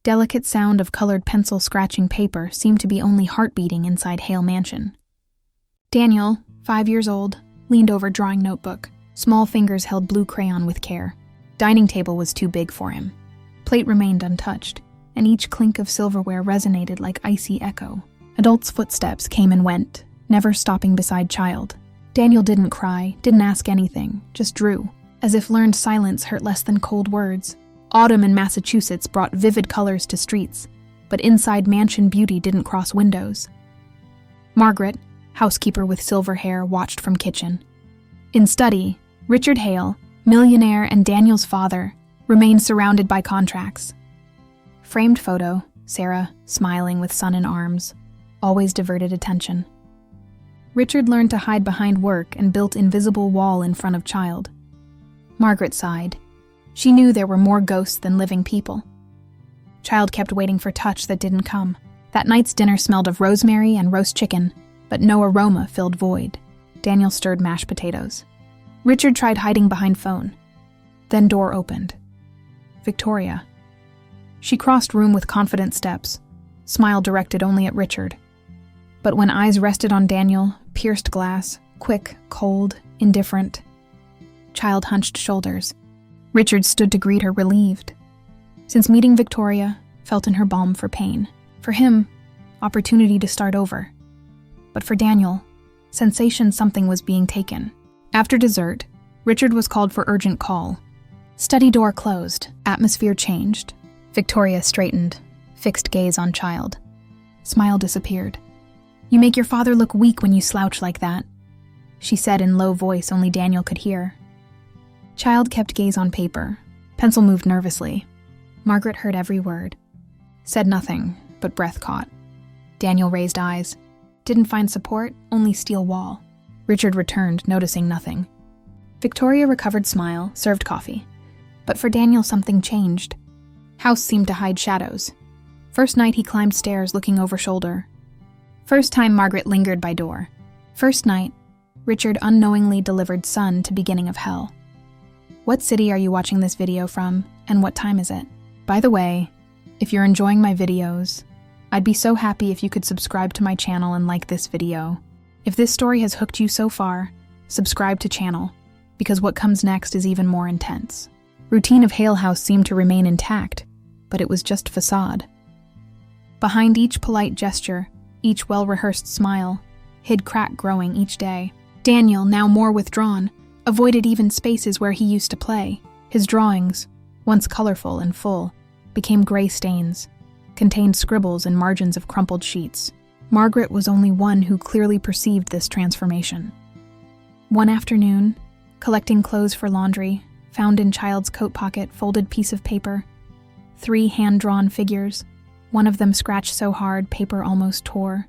Delicate sound of colored pencil scratching paper seemed to be only heart-beating inside Hale Mansion. Daniel, 5 years old, leaned over drawing notebook. Small fingers held blue crayon with care. Dining table was too big for him. Plate remained untouched, and each clink of silverware resonated like icy echo. Adults' footsteps came and went, never stopping beside child. Daniel didn't cry, didn't ask anything, just drew, as if learned silence hurt less than cold words. Autumn in Massachusetts brought vivid colors to streets, but inside mansion beauty didn't cross windows. Margaret, housekeeper with silver hair, watched from kitchen. In study, Richard Hale, millionaire and Daniel's father, remained surrounded by contracts. Framed photo, Sara, smiling with son in arms, always diverted attention. Richard learned to hide behind work and built invisible wall in front of child. Margaret sighed. She knew there were more ghosts than living people. Child kept waiting for touch that didn't come. That night's dinner smelled of rosemary and roast chicken, but no aroma filled void. Daniel stirred mashed potatoes. Richard tried hiding behind phone. Then door opened. Victoria. She crossed room with confident steps, smile directed only at Richard. But when eyes rested on Daniel, pierced glass, quick, cold, indifferent. Child hunched shoulders. Richard stood to greet her, relieved. Since meeting Victoria, felt in her balm for pain. For him, opportunity to start over. But for Daniel, sensation something was being taken. After dessert, Richard was called for urgent call. Study door closed, atmosphere changed. Victoria straightened, fixed gaze on child. Smile disappeared. "You make your father look weak when you slouch like that," she said in low voice only Daniel could hear. Child kept gaze on paper. Pencil moved nervously. Margaret heard every word. Said nothing, but breath caught. Daniel raised eyes. Didn't find support, only steel wall. Richard returned, noticing nothing. Victoria recovered smile, served coffee. But for Daniel, something changed. House seemed to hide shadows. First night he climbed stairs looking over shoulder. First time Margaret lingered by door. First night, Richard unknowingly delivered son to beginning of hell. What city are you watching this video from, and what time is it? By the way, if you're enjoying my videos, I'd be so happy if you could subscribe to my channel and like this video. If this story has hooked you so far, subscribe to channel, because what comes next is even more intense. Routine of Hale House seemed to remain intact, but it was just facade. Behind each polite gesture, each well-rehearsed smile, hid crack growing each day. Daniel, now more withdrawn, avoided even spaces where he used to play. His drawings, once colorful and full, became gray stains, contained scribbles and margins of crumpled sheets. Margaret was only one who clearly perceived this transformation. One afternoon, collecting clothes for laundry, found in child's coat pocket folded piece of paper, 3 hand-drawn figures, one of them scratched so hard paper almost tore.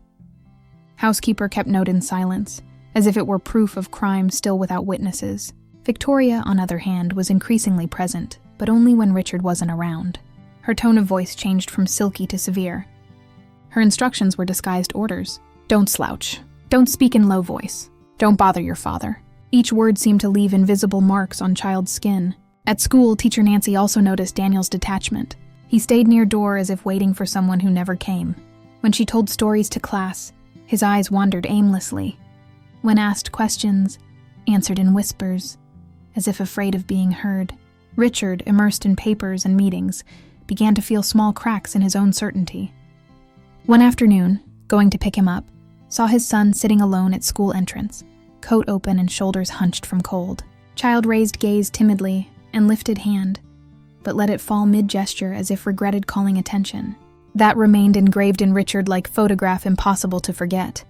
Housekeeper kept note in silence, as if it were proof of crime still without witnesses. Victoria, on other hand, was increasingly present, but only when Richard wasn't around. Her tone of voice changed from silky to severe. Her instructions were disguised orders. Don't slouch. Don't speak in low voice. Don't bother your father. Each word seemed to leave invisible marks on child's skin. At school, teacher Nancy also noticed Daniel's detachment. He stayed near door as if waiting for someone who never came. When she told stories to class, his eyes wandered aimlessly. When asked questions, answered in whispers, as if afraid of being heard. Richard, immersed in papers and meetings, began to feel small cracks in his own certainty. One afternoon, going to pick him up, saw his son sitting alone at school entrance, coat open and shoulders hunched from cold. Child raised gaze timidly and lifted hand, but let it fall mid-gesture as if regretted calling attention. That remained engraved in Richard like photograph impossible to forget.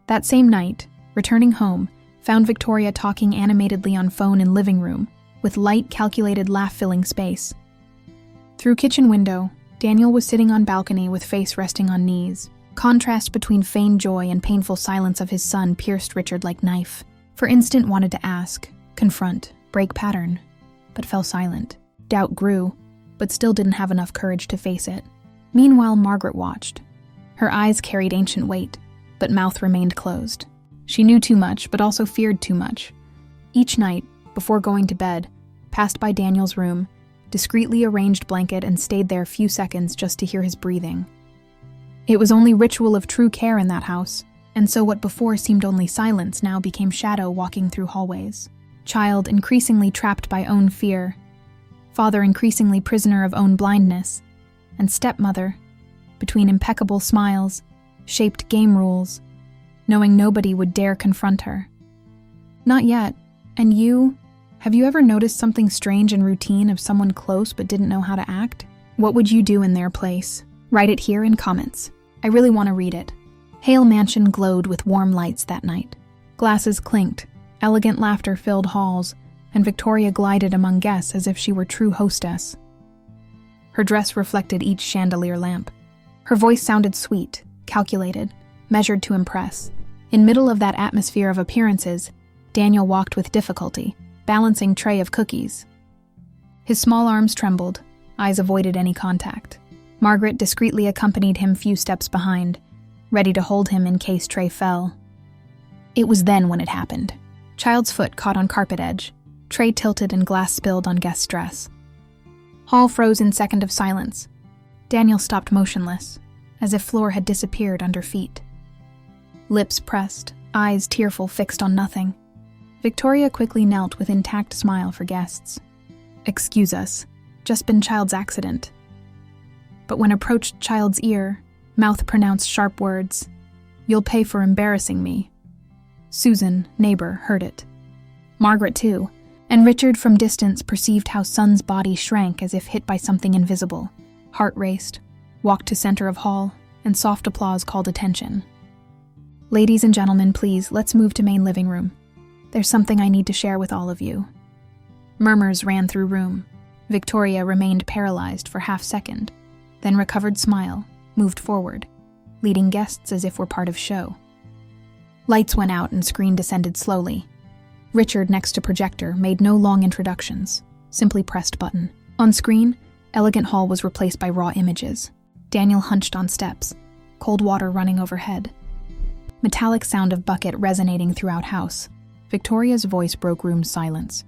That same night, returning home, found Victoria talking animatedly on phone in living room, with light calculated laugh-filling space. Through kitchen window, Daniel was sitting on balcony with face resting on knees. Contrast between feigned joy and painful silence of his son pierced Richard like knife. For instant wanted to ask, confront, break pattern, but fell silent. Doubt grew, but still didn't have enough courage to face it. Meanwhile, Margaret watched. Her eyes carried ancient weight, but mouth remained closed. She knew too much, but also feared too much. Each night, before going to bed, passed by Daniel's room, discreetly arranged blanket, and stayed there a few seconds just to hear his breathing. It was only ritual of true care in that house, and so what before seemed only silence now became shadow walking through hallways. Child increasingly trapped by own fear, father increasingly prisoner of own blindness, and stepmother, between impeccable smiles, shaped game rules, knowing nobody would dare confront her. Not yet. And you? Have you ever noticed something strange and routine of someone close but didn't know how to act? What would you do in their place? Write it here in comments. I really want to read it. Hale Mansion glowed with warm lights that night. Glasses clinked, elegant laughter filled halls, and Victoria glided among guests as if she were true hostess. Her dress reflected each chandelier lamp. Her voice sounded sweet, calculated, measured to impress. In middle of that atmosphere of appearances, Daniel walked with difficulty, balancing tray of cookies. His small arms trembled, eyes avoided any contact. Margaret discreetly accompanied him few steps behind, ready to hold him in case tray fell. It was then when it happened. Child's foot caught on carpet edge, tray tilted and glass spilled on guest's dress. Hall froze in second of silence. Daniel stopped motionless, as if floor had disappeared under feet. Lips pressed, eyes tearful fixed on nothing. Victoria quickly knelt with intact smile for guests. "Excuse us, just been child's accident." But when approached child's ear, mouth pronounced sharp words, "You'll pay for embarrassing me." Susan, neighbor, heard it. Margaret too, and Richard from distance perceived how son's body shrank as if hit by something invisible. Heart raced, walked to center of hall, and soft applause called attention. "Ladies and gentlemen, please, let's move to main living room. There's something I need to share with all of you." Murmurs ran through room. Victoria remained paralyzed for half-second, then recovered smile, moved forward, leading guests as if were part of show. Lights went out and screen descended slowly. Richard, next to projector, made no long introductions, simply pressed button. On screen, elegant hall was replaced by raw images. Daniel hunched on steps, cold water running overhead. Metallic sound of bucket resonating throughout house. Victoria's voice broke room's silence.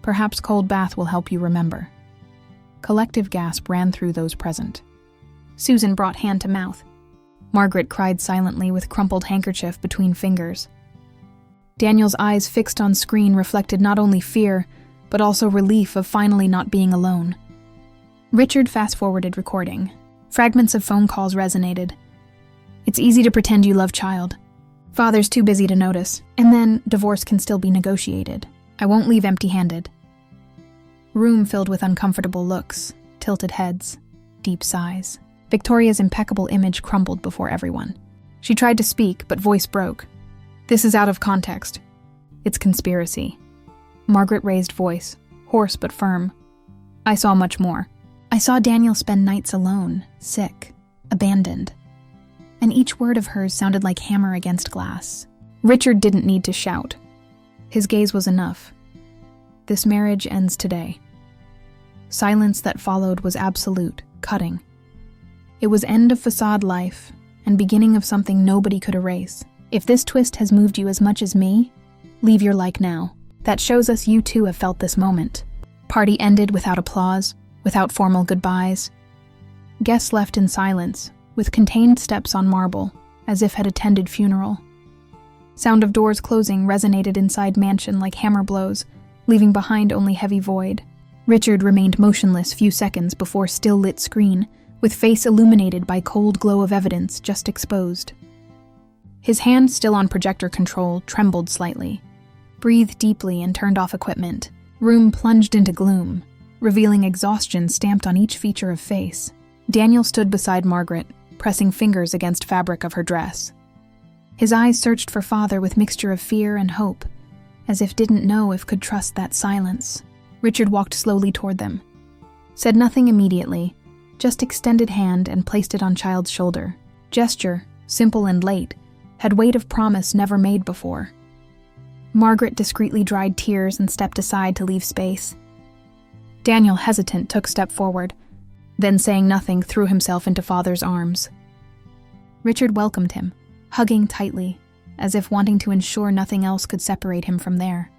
"Perhaps cold bath will help you remember." Collective gasp ran through those present. Susan brought hand to mouth. Margaret cried silently with crumpled handkerchief between fingers. Daniel's eyes fixed on screen reflected not only fear, but also relief of finally not being alone. Richard fast-forwarded recording. Fragments of phone calls resonated. "It's easy to pretend you love child. Father's too busy to notice, and then divorce can still be negotiated. I won't leave empty-handed." Room filled with uncomfortable looks, tilted heads, deep sighs. Victoria's impeccable image crumbled before everyone. She tried to speak, but voice broke. "This is out of context. It's conspiracy." Margaret raised voice, hoarse but firm. "I saw much more. I saw Daniel spend nights alone, sick, abandoned." And each word of hers sounded like hammer against glass. Richard didn't need to shout. His gaze was enough. "This marriage ends today." Silence that followed was absolute, cutting. It was end of facade life, and beginning of something nobody could erase. If this twist has moved you as much as me, leave your like now. That shows us you too have felt this moment. Party ended without applause, without formal goodbyes. Guests left in silence, with contained steps on marble, as if had attended funeral. Sound of doors closing resonated inside mansion like hammer blows, leaving behind only heavy void. Richard remained motionless few seconds before still-lit screen, with face illuminated by cold glow of evidence just exposed. His hand, still on projector control, trembled slightly. Breathed deeply and turned off equipment. Room plunged into gloom, revealing exhaustion stamped on each feature of face. Daniel stood beside Margaret, pressing fingers against fabric of her dress. His eyes searched for father with mixture of fear and hope, as if didn't know if could trust that silence. Richard walked slowly toward them. Said nothing immediately, just extended hand and placed it on child's shoulder. Gesture, simple and late, had weight of promise never made before. Margaret discreetly dried tears and stepped aside to leave space. Daniel, hesitant, took step forward, then saying nothing, threw himself into father's arms. Richard welcomed him, hugging tightly, as if wanting to ensure nothing else could separate him from there.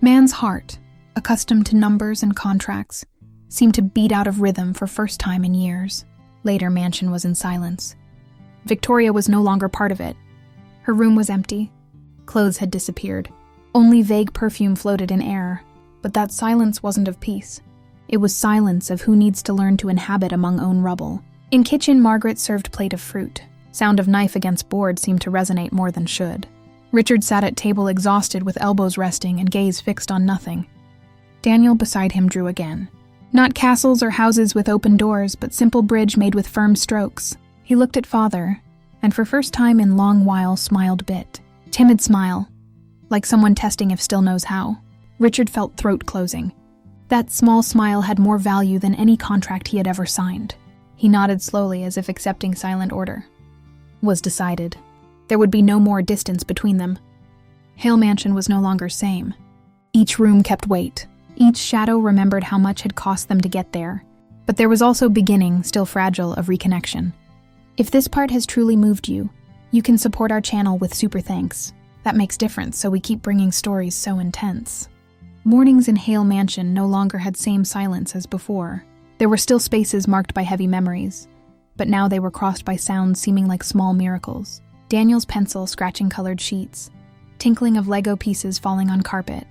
Man's heart, accustomed to numbers and contracts, seemed to beat out of rhythm for first time in years. Later, Mansion was in silence. Victoria was no longer part of it. Her room was empty. Clothes had disappeared. Only vague perfume floated in air, but that silence wasn't of peace. It was silence of who needs to learn to inhabit among own rubble. In kitchen, Margaret served plate of fruit. Sound of knife against board seemed to resonate more than should. Richard sat at table exhausted with elbows resting and gaze fixed on nothing. Daniel beside him drew again. Not castles or houses with open doors, but simple bridge made with firm strokes. He looked at father, and for first time in long while smiled bit. Timid smile, like someone testing if still knows how. Richard felt throat closing. That small smile had more value than any contract he had ever signed. He nodded slowly as if accepting silent order. Was decided. There would be no more distance between them. Hale Mansion was no longer same. Each room kept weight. Each shadow remembered how much had cost them to get there. But there was also beginning, still fragile, of reconnection. If this part has truly moved you, you can support our channel with super thanks. That makes difference, so we keep bringing stories so intense. Mornings in Hale Mansion no longer had same silence as before. There were still spaces marked by heavy memories, but now they were crossed by sounds seeming like small miracles. Daniel's pencil scratching colored sheets, tinkling of Lego pieces falling on carpet,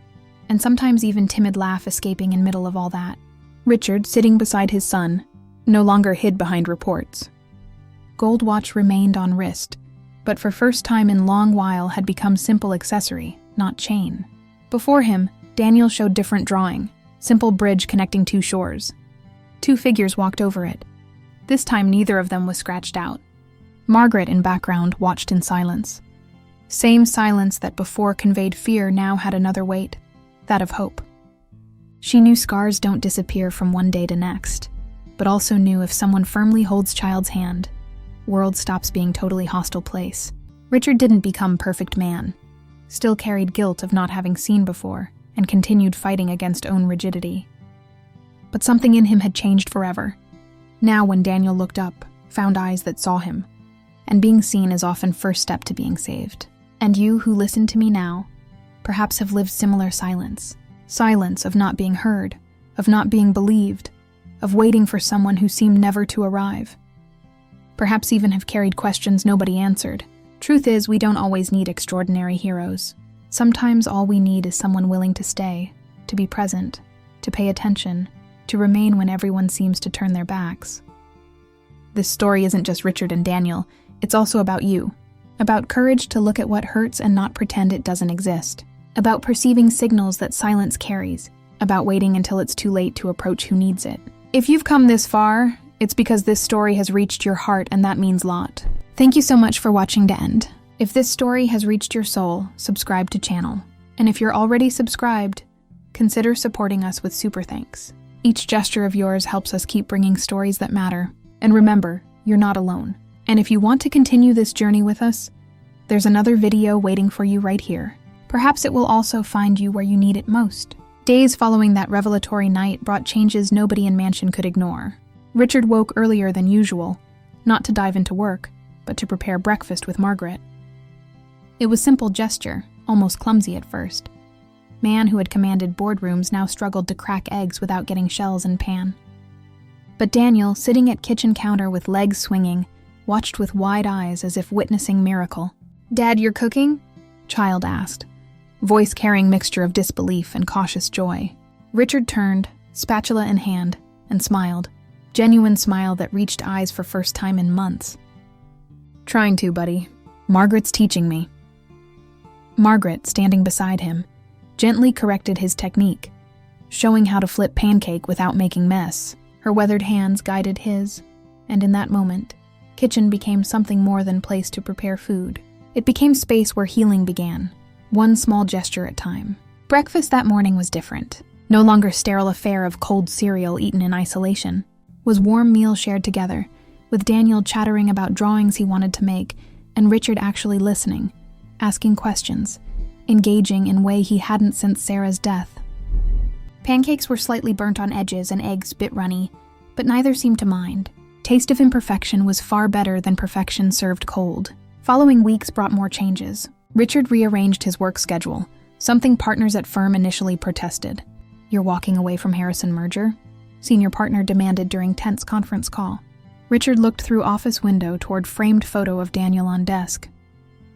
and sometimes even timid laugh escaping in middle of all that. Richard, sitting beside his son, no longer hid behind reports. Gold watch remained on wrist, but for first time in long while had become simple accessory, not chain. Before him, Daniel showed different drawing, simple bridge connecting two shores. Two figures walked over it. This time neither of them was scratched out. Margaret, in background, watched in silence. Same silence that before conveyed fear now had another weight, that of hope. She knew scars don't disappear from one day to next, but also knew if someone firmly holds child's hand, world stops being totally hostile place. Richard didn't become perfect man, still carried guilt of not having seen before, and continued fighting against own rigidity. But something in him had changed forever. Now when Daniel looked up, found eyes that saw him, and being seen is often first step to being saved. And you who listen to me now, perhaps have lived similar silence. Silence of not being heard, of not being believed, of waiting for someone who seemed never to arrive. Perhaps even have carried questions nobody answered. Truth is, we don't always need extraordinary heroes. Sometimes all we need is someone willing to stay, to be present, to pay attention, to remain when everyone seems to turn their backs. This story isn't just Richard and Daniel, it's also about you. About courage to look at what hurts and not pretend it doesn't exist. About perceiving signals that silence carries. About waiting until it's too late to approach who needs it. If you've come this far, it's because this story has reached your heart, and that means a lot. Thank you so much for watching to end. If this story has reached your soul, subscribe to channel. And if you're already subscribed, consider supporting us with super thanks. Each gesture of yours helps us keep bringing stories that matter. And remember, you're not alone. And if you want to continue this journey with us, there's another video waiting for you right here. Perhaps it will also find you where you need it most. Days following that revelatory night brought changes nobody in Mansion could ignore. Richard woke earlier than usual, not to dive into work, but to prepare breakfast with Margaret. It was simple gesture, almost clumsy at first. Man who had commanded boardrooms now struggled to crack eggs without getting shells in pan. But Daniel, sitting at kitchen counter with legs swinging, watched with wide eyes as if witnessing miracle. "Dad, you're cooking?" Child asked, voice carrying mixture of disbelief and cautious joy. Richard turned, spatula in hand, and smiled. Genuine smile that reached eyes for first time in months. "Trying to, buddy. Margaret's teaching me." Margaret, standing beside him, gently corrected his technique, showing how to flip pancake without making mess. Her weathered hands guided his, and in that moment, kitchen became something more than place to prepare food. It became space where healing began, one small gesture at a time. Breakfast that morning was different. No longer sterile affair of cold cereal eaten in isolation. Was warm meal shared together, with Daniel chattering about drawings he wanted to make, and Richard actually listening, asking questions, engaging in a way he hadn't since Sara's death. Pancakes were slightly burnt on edges and eggs bit runny, but neither seemed to mind. Taste of imperfection was far better than perfection served cold. Following weeks brought more changes. Richard rearranged his work schedule, something partners at firm initially protested. "You're walking away from Harrison merger?" Senior partner demanded during tense conference call. Richard looked through office window toward framed photo of Daniel on desk.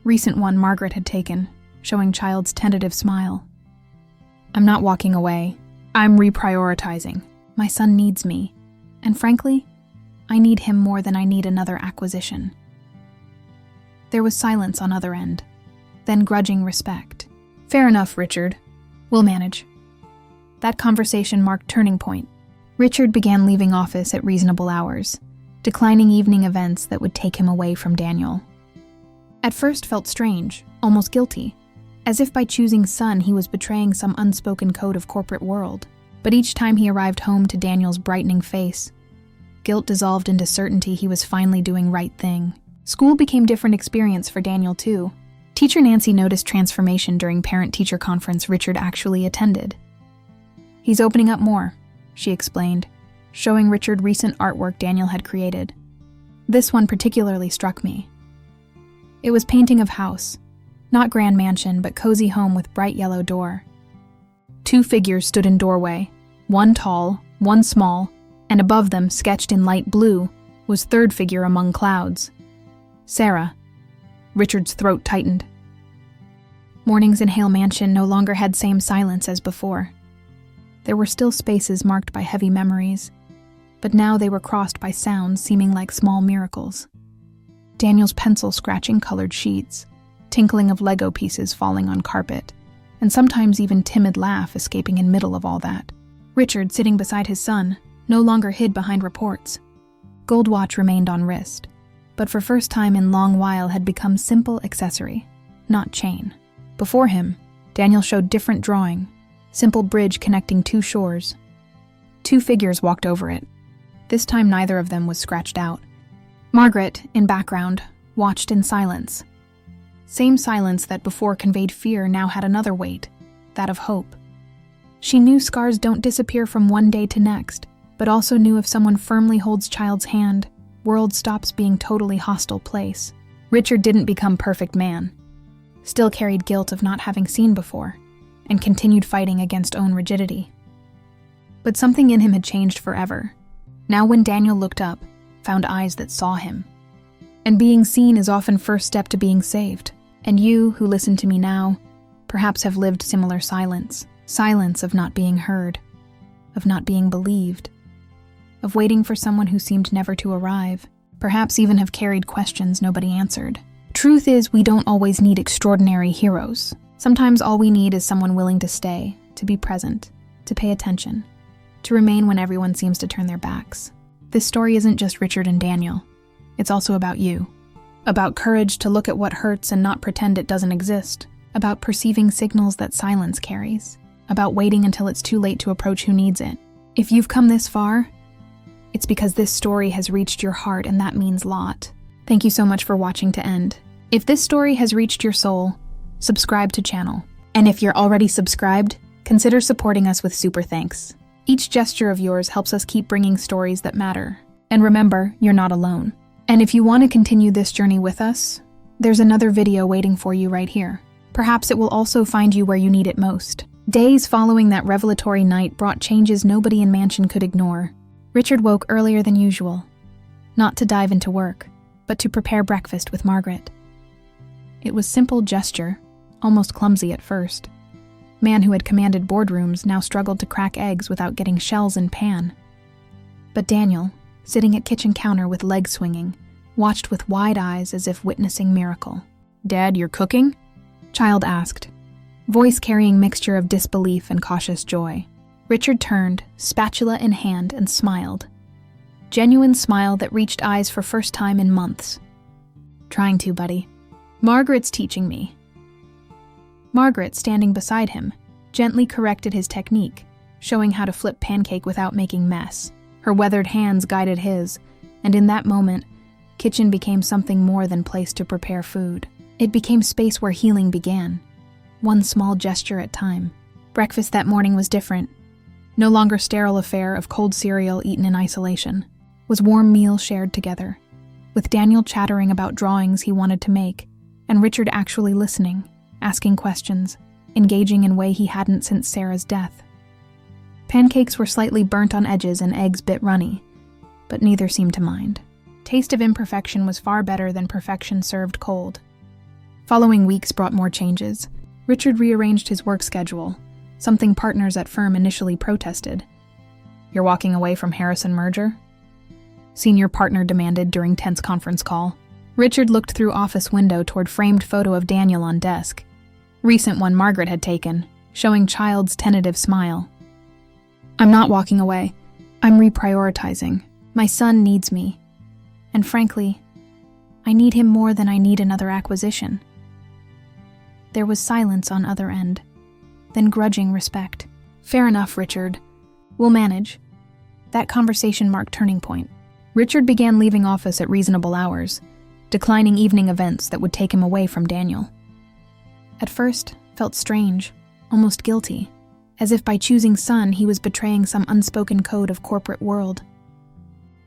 Recent one Margaret had taken, showing child's tentative smile. "I'm not walking away. I'm reprioritizing. My son needs me. And frankly, I need him more than I need another acquisition." There was silence on other end, then grudging respect. "Fair enough, Richard. We'll manage." That conversation marked turning point. Richard began leaving office at reasonable hours, declining evening events that would take him away from Daniel. At first felt strange, almost guilty, as if by choosing son he was betraying some unspoken code of corporate world. But each time he arrived home to Daniel's brightening face, guilt dissolved into certainty he was finally doing right thing. School became different experience for Daniel too. Teacher Nancy noticed transformation during parent-teacher conference Richard actually attended. "He's opening up more," she explained, showing Richard recent artwork Daniel had created. This one particularly struck me. It was painting of house, not grand mansion, but cozy home with bright yellow door. 2 figures stood in doorway, one tall, one small, and above them, sketched in light blue, was third figure among clouds. Sara. Richard's throat tightened. Mornings in Hale Mansion no longer had same silence as before. There were still spaces marked by heavy memories, but now they were crossed by sounds seeming like small miracles. Daniel's pencil scratching colored sheets, tinkling of Lego pieces falling on carpet, and sometimes even timid laugh escaping in middle of all that. Richard, sitting beside his son, no longer hid behind reports. Gold watch remained on wrist, but for first time in long while had become simple accessory, not chain. Before him, Daniel showed different drawing, simple bridge connecting 2 shores. 2 figures walked over it. This time neither of them was scratched out. Margaret, in background, watched in silence. Same silence that before conveyed fear now had another weight, that of hope. She knew scars don't disappear from one day to next, but also knew if someone firmly holds child's hand, world stops being totally hostile place. Richard didn't become perfect man. Still carried guilt of not having seen before, and continued fighting against own rigidity. But something in him had changed forever. Now when Daniel looked up, found eyes that saw him. And being seen is often first step to being saved. And you, who listen to me now, perhaps have lived similar silence. Silence of not being heard, of not being believed, of waiting for someone who seemed never to arrive, perhaps even have carried questions nobody answered. Truth is, we don't always need extraordinary heroes. Sometimes all we need is someone willing to stay, to be present, to pay attention, to remain when everyone seems to turn their backs. This story isn't just Richard and Daniel. It's also about you. About courage to look at what hurts and not pretend it doesn't exist. About perceiving signals that silence carries. About waiting until it's too late to approach who needs it. If you've come this far, it's because this story has reached your heart, and that means a lot. Thank you so much for watching to end. If this story has reached your soul, subscribe to channel. And if you're already subscribed, consider supporting us with super thanks. Each gesture of yours helps us keep bringing stories that matter. And remember, you're not alone. And if you want to continue this journey with us, there's another video waiting for you right here. Perhaps it will also find you where you need it most. Days following that revelatory night brought changes nobody in Mansion could ignore. Richard woke earlier than usual, not to dive into work, but to prepare breakfast with Margaret. It was simple gesture, almost clumsy at first. Man who had commanded boardrooms now struggled to crack eggs without getting shells in pan. But Daniel, sitting at kitchen counter with legs swinging, watched with wide eyes as if witnessing miracle. "Dad, you're cooking?" Child asked, voice carrying mixture of disbelief and cautious joy. Richard turned, spatula in hand, and smiled. Genuine smile that reached eyes for first time in months. "Trying to, buddy. Margaret's teaching me." Margaret, standing beside him, gently corrected his technique, showing how to flip pancake without making mess. Her weathered hands guided his, and in that moment, kitchen became something more than place to prepare food. It became space where healing began, one small gesture at a time. Breakfast that morning was different. No longer sterile affair of cold cereal eaten in isolation, was warm meal shared together, with Daniel chattering about drawings he wanted to make, and Richard actually listening, asking questions, engaging in way he hadn't since Sara's death. Pancakes were slightly burnt on edges and eggs bit runny, but neither seemed to mind. Taste of imperfection was far better than perfection served cold. Following weeks brought more changes. Richard rearranged his work schedule, something partners at firm initially protested. "You're walking away from Harrison merger?" Senior partner demanded during tense conference call. Richard looked through office window toward framed photo of Daniel on desk. Recent one Margaret had taken, showing child's tentative smile. "I'm not walking away. I'm reprioritizing. My son needs me. And frankly, I need him more than I need another acquisition." There was silence on other end, then grudging respect. "Fair enough, Richard. We'll manage." That conversation marked turning point. Richard began leaving office at reasonable hours, declining evening events that would take him away from Daniel. At first, felt strange, almost guilty, as if by choosing son he was betraying some unspoken code of corporate world.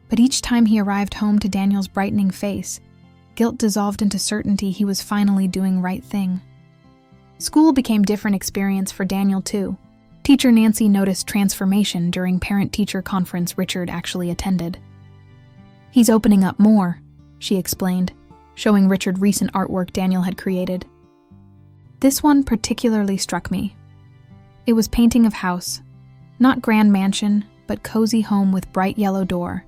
But each time he arrived home to Daniel's brightening face, guilt dissolved into certainty he was finally doing right thing. School became different experience for Daniel too. Teacher Nancy noticed transformation during parent-teacher conference Richard actually attended. "He's opening up more," she explained, showing Richard recent artwork Daniel had created. This one particularly struck me. It was painting of house, not grand mansion, but cozy home with bright yellow door.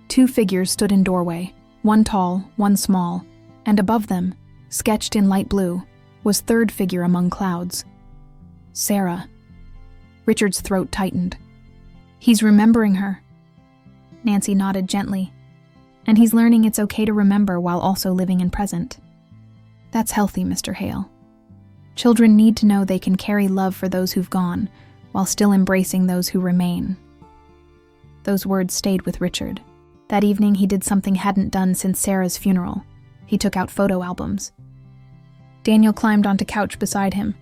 2 figures stood in doorway, one tall, one small, and above them, sketched in light blue, was third figure among clouds. Sara. Richard's throat tightened. "He's remembering her." Nancy nodded gently. "And he's learning it's okay to remember while also living in present. That's healthy, Mr. Hale. Children need to know they can carry love for those who've gone, while still embracing those who remain." Those words stayed with Richard. That evening he did something hadn't done since Sara's funeral. He took out photo albums. Daniel climbed onto couch beside him,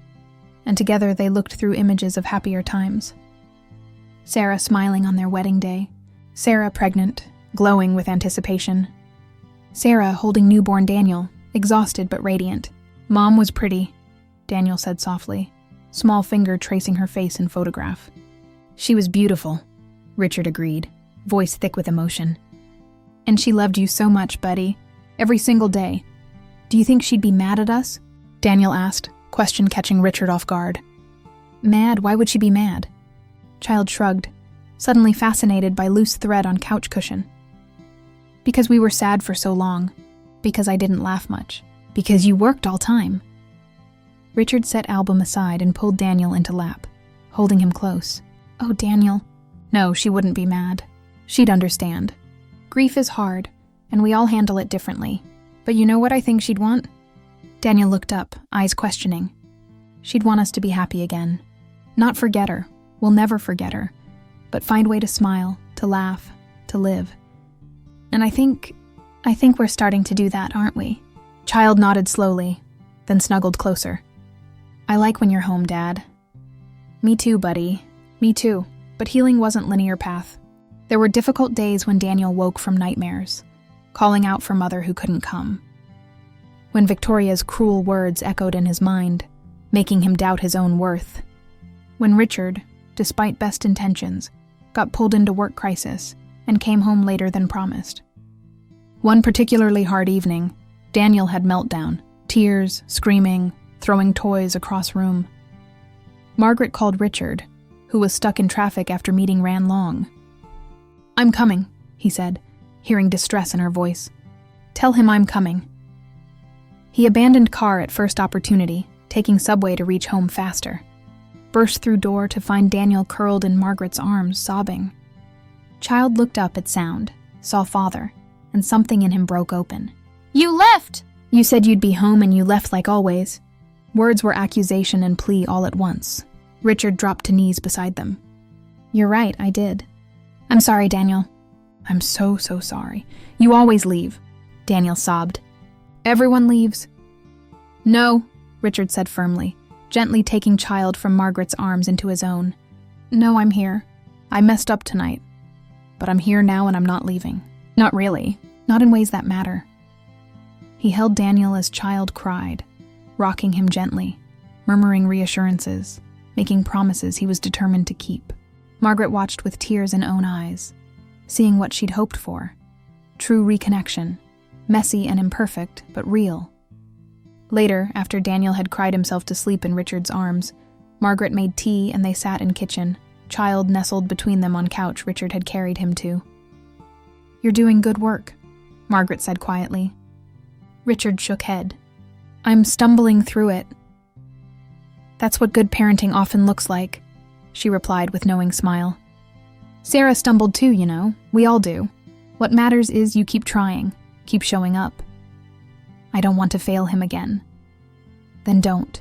and together they looked through images of happier times. Sara smiling on their wedding day. Sara pregnant, glowing with anticipation. Sara holding newborn Daniel, exhausted but radiant. "Mom was pretty," Daniel said softly, small finger tracing her face in photograph. "She was beautiful," Richard agreed, voice thick with emotion. "And she loved you so much, buddy. Every single day. Do you think she'd be mad at us?" Daniel asked, question catching Richard off guard. "Mad? Why would she be mad?" Child shrugged, suddenly fascinated by loose thread on couch cushion. "Because we were sad for so long. Because I didn't laugh much. Because you worked all time." Richard set album aside and pulled Daniel into lap, holding him close. "Oh, Daniel." No, she wouldn't be mad. She'd understand. Grief is hard, and we all handle it differently. But you know what I think she'd want? Daniel looked up, eyes questioning. She'd want us to be happy again. Not forget her. We'll never forget her. But find way to smile, to laugh, to live. And I think we're starting to do that, aren't we? Child nodded slowly, then snuggled closer. "I like when you're home, Dad." "Me too, buddy. Me too." But healing wasn't linear path. There were difficult days when Daniel woke from nightmares, calling out for mother who couldn't come. When Victoria's cruel words echoed in his mind, making him doubt his own worth. When Richard, despite best intentions, got pulled into work crisis and came home later than promised. One particularly hard evening, Daniel had meltdown, tears, screaming, throwing toys across room. Margaret called Richard, who was stuck in traffic after meeting ran long. "I'm coming," he said, hearing distress in her voice. "Tell him I'm coming." He abandoned car at first opportunity, taking subway to reach home faster. Burst through door to find Daniel curled in Margaret's arms, sobbing. Child looked up at sound, saw father, and something in him broke open. "You left!" "You said you'd be home and you left like always." Words were accusation and plea all at once. Richard dropped to knees beside them. "You're right, I did." "I'm sorry, Daniel." "I'm so sorry. You always leave," Daniel sobbed. "Everyone leaves." "No," Richard said firmly, gently taking Child from Margaret's arms into his own. "No, I'm here. I messed up tonight. But I'm here now and I'm not leaving. Not really. Not in ways that matter." He held Daniel as Child cried, rocking him gently, murmuring reassurances, making promises he was determined to keep. Margaret watched with tears in own eyes, seeing what she'd hoped for. True reconnection, messy and imperfect, but real. Later, after Daniel had cried himself to sleep in Richard's arms, Margaret made tea and they sat in kitchen, child nestled between them on couch Richard had carried him to. "You're doing good work," Margaret said quietly. Richard shook head. "I'm stumbling through it." "That's what good parenting often looks like," she replied with knowing smile. "Sara stumbled too, you know. We all do. What matters is you keep trying, keep showing up." "I don't want to fail him again." "Then don't.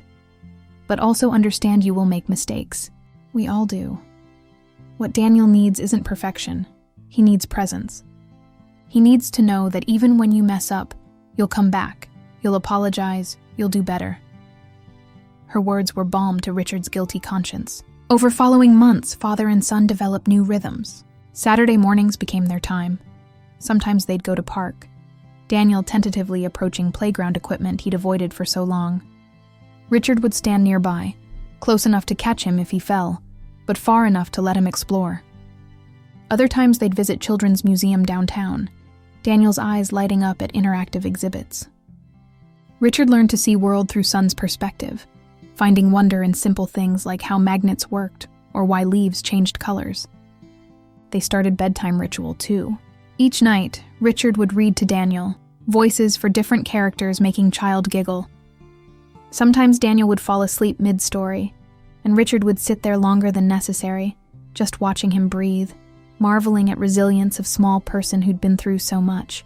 But also understand you will make mistakes. We all do. What Daniel needs isn't perfection. He needs presence. He needs to know that even when you mess up, you'll come back, you'll apologize, you'll do better." Her words were balm to Richard's guilty conscience. Over following months, father and son developed new rhythms. Saturday mornings became their time. Sometimes they'd go to park, Daniel tentatively approaching playground equipment he'd avoided for so long. Richard would stand nearby, close enough to catch him if he fell, but far enough to let him explore. Other times they'd visit Children's Museum downtown, Daniel's eyes lighting up at interactive exhibits. Richard learned to see world through son's perspective, finding wonder in simple things like how magnets worked or why leaves changed colors. They started bedtime ritual too. Each night, Richard would read to Daniel, voices for different characters making child giggle. Sometimes Daniel would fall asleep mid-story, and Richard would sit there longer than necessary, just watching him breathe, marveling at resilience of small person who'd been through so much.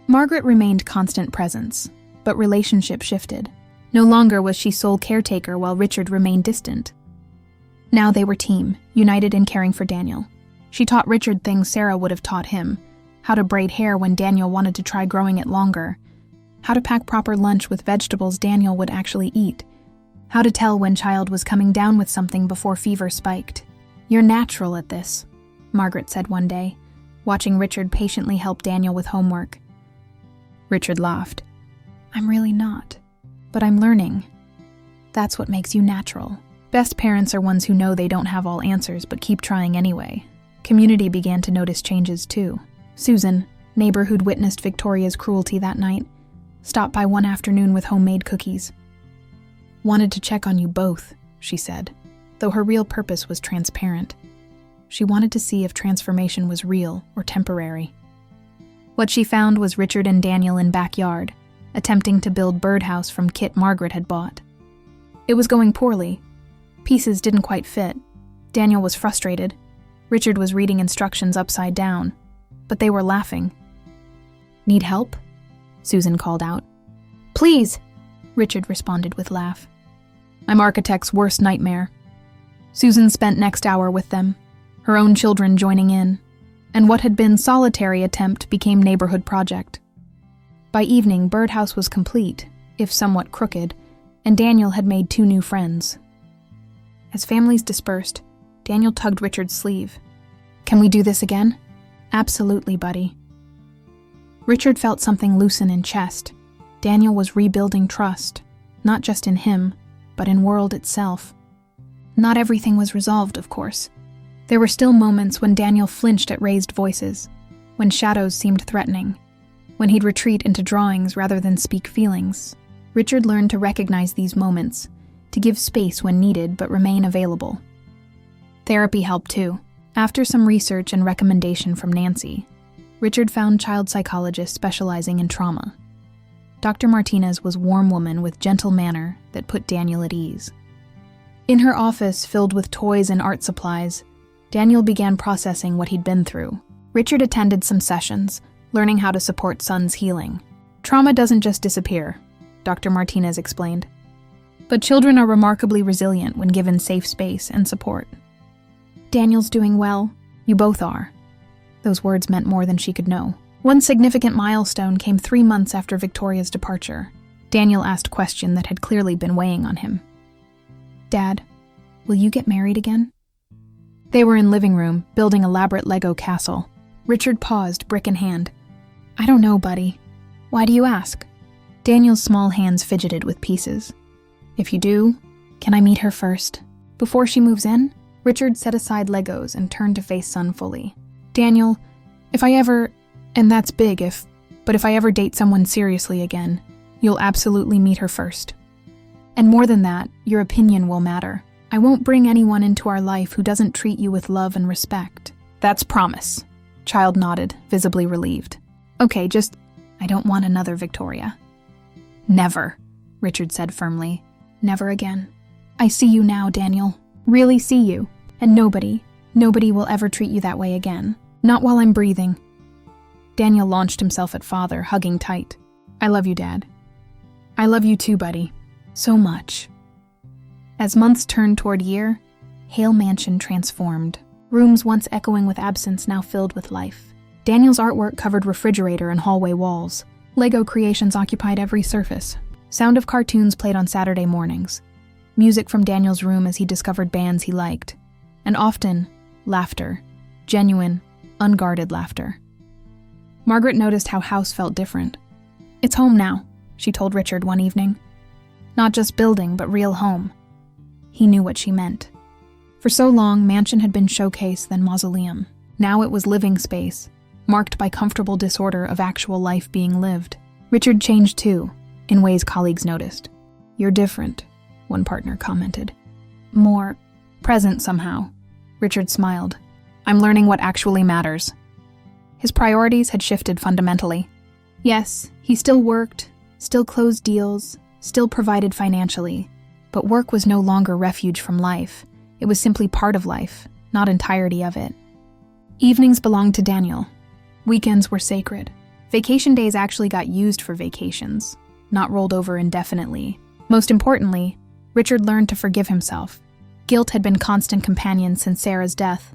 Margaret remained constant presence, but relationship shifted. No longer was she sole caretaker while Richard remained distant. Now they were team, united in caring for Daniel. She taught Richard things Sara would have taught him: how to braid hair when Daniel wanted to try growing it longer, how to pack proper lunch with vegetables Daniel would actually eat, how to tell when child was coming down with something before fever spiked. "You're natural at this," Margaret said one day, watching Richard patiently help Daniel with homework. Richard laughed. "I'm really not, but I'm learning. That's what makes you natural." Best parents are ones who know they don't have all answers but keep trying anyway. Community began to notice changes too. Susan, neighbor who'd witnessed Victoria's cruelty that night, stopped by one afternoon with homemade cookies. "Wanted to check on you both," she said, though her real purpose was transparent. She wanted to see if transformation was real or temporary. What she found was Richard and Daniel in backyard, attempting to build birdhouse from kit Margaret had bought. It was going poorly. Pieces didn't quite fit. Daniel was frustrated. Richard was reading instructions upside down, but they were laughing. "Need help?" Susan called out. "Please," Richard responded with laugh. "I'm architect's worst nightmare." Susan spent next hour with them, her own children joining in, and what had been solitary attempt became neighborhood project. By evening, birdhouse was complete, if somewhat crooked, and Daniel had made 2 new friends. As families dispersed, Daniel tugged Richard's sleeve. "Can we do this again?" "Absolutely, buddy." Richard felt something loosen in chest. Daniel was rebuilding trust, not just in him, but in world itself. Not everything was resolved, of course. There were still moments when Daniel flinched at raised voices, when shadows seemed threatening, when he'd retreat into drawings rather than speak feelings. Richard learned to recognize these moments, to give space when needed but remain available. Therapy helped too. After some research and recommendation from Nancy, Richard found child psychologists specializing in trauma. Dr. Martinez was a warm woman with gentle manner that put Daniel at ease. In her office filled with toys and art supplies, Daniel began processing what he'd been through. Richard attended some sessions, learning how to support son's healing. "Trauma doesn't just disappear," Dr. Martinez explained. "But children are remarkably resilient when given safe space and support." "Daniel's doing well. You both are." Those words meant more than she could know. One significant milestone came 3 months after Victoria's departure. Daniel asked a question that had clearly been weighing on him. "Dad, will you get married again?" They were in living room, building elaborate Lego castle. Richard paused, brick in hand. "I don't know, buddy. Why do you ask?" Daniel's small hands fidgeted with pieces. "If you do, can I meet her first? Before she moves in?" Richard set aside Legos and turned to face son fully. Daniel, if I ever, and that's big but if I ever date someone seriously again, you'll absolutely meet her first. And more than that, your opinion will matter. I won't bring anyone into our life who doesn't treat you with love and respect. That's promise. Child nodded, visibly relieved. Okay, I don't want another Victoria. Never, Richard said firmly. Never again. I see you now, Daniel. Really see you. And nobody will ever treat you that way again. Not while I'm breathing. Daniel launched himself at father, hugging tight. I love you, Dad. I love you too, buddy. So much. As months turned toward year, Hale Mansion transformed. Rooms once echoing with absence now filled with life. Daniel's artwork covered refrigerator and hallway walls. Lego creations occupied every surface. Sound of cartoons played on Saturday mornings. Music from Daniel's room as he discovered bands he liked. And often, laughter. Genuine, unguarded laughter. Margaret noticed how house felt different. It's home now, she told Richard one evening. Not just building, but real home. He knew what she meant. For so long, mansion had been showcase, then mausoleum. Now it was living space, marked by comfortable disorder of actual life being lived. Richard changed too, in ways colleagues noticed. You're different, one partner commented. More present somehow. Richard smiled. I'm learning what actually matters. His priorities had shifted fundamentally. Yes, he still worked, still closed deals, still provided financially, but work was no longer refuge from life. It was simply part of life, not entirety of it. Evenings belonged to Daniel. Weekends were sacred. Vacation days actually got used for vacations, not rolled over indefinitely. Most importantly, Richard learned to forgive himself. Guilt had been constant companion since Sara's death,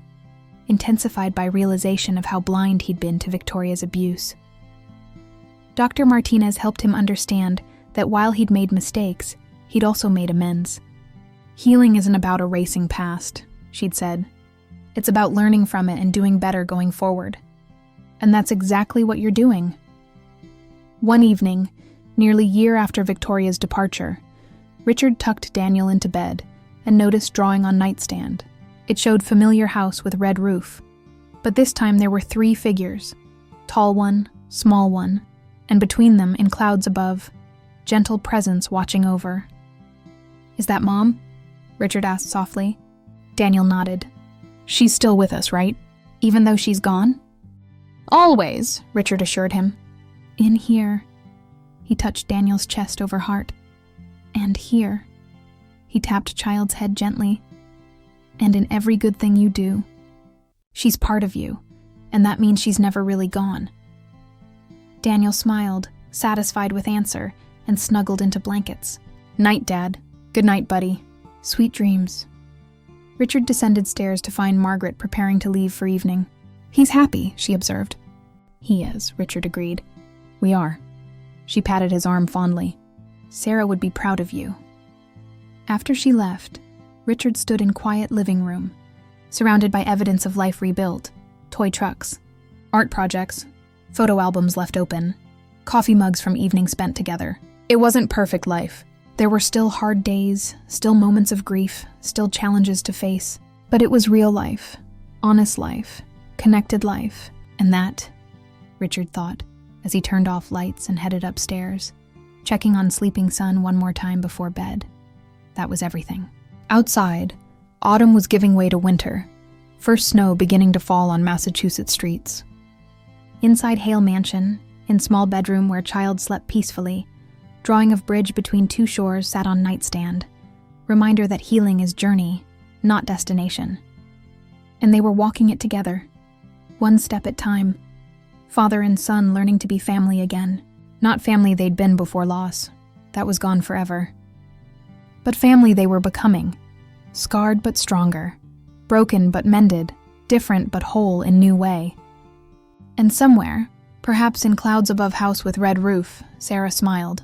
intensified by realization of how blind he'd been to Victoria's abuse. Dr. Martinez helped him understand that while he'd made mistakes, he'd also made amends. Healing isn't about erasing past, she'd said. It's about learning from it and doing better going forward. And that's exactly what you're doing. One evening, nearly a year after Victoria's departure, Richard tucked Daniel into bed and noticed drawing on nightstand. It showed familiar house with red roof. But this time there were 3 figures, tall one, small one, and between them, in clouds above, gentle presence watching over. Is that Mom? Richard asked softly. Daniel nodded. She's still with us, right? Even though she's gone? Always, Richard assured him. In here. He touched Daniel's chest over heart. And here. He tapped child's head gently. And in every good thing you do. She's part of you, and that means she's never really gone. Daniel smiled, satisfied with answer, and snuggled into blankets. Night, Dad. Good night, buddy. Sweet dreams. Richard descended stairs to find Margaret preparing to leave for evening. He's happy, she observed. He is, Richard agreed. We are. She patted his arm fondly. Sara would be proud of you. After she left, Richard stood in quiet living room, surrounded by evidence of life rebuilt, toy trucks, art projects, photo albums left open, coffee mugs from evenings spent together. It wasn't perfect life. There were still hard days, still moments of grief, still challenges to face. But it was real life, honest life, connected life, and that, Richard thought, as he turned off lights and headed upstairs, checking on sleeping son one more time before bed. That was everything. Outside, autumn was giving way to winter, first snow beginning to fall on Massachusetts streets. Inside Hale Mansion, in small bedroom where child slept peacefully, drawing of bridge between 2 shores sat on nightstand, reminder that healing is journey, not destination. And they were walking it together, one step at time, father and son learning to be family again, not family they'd been before loss, that was gone forever. But family they were becoming, scarred but stronger, broken but mended, different but whole in new way. And somewhere, perhaps in clouds above house with red roof, Sara smiled.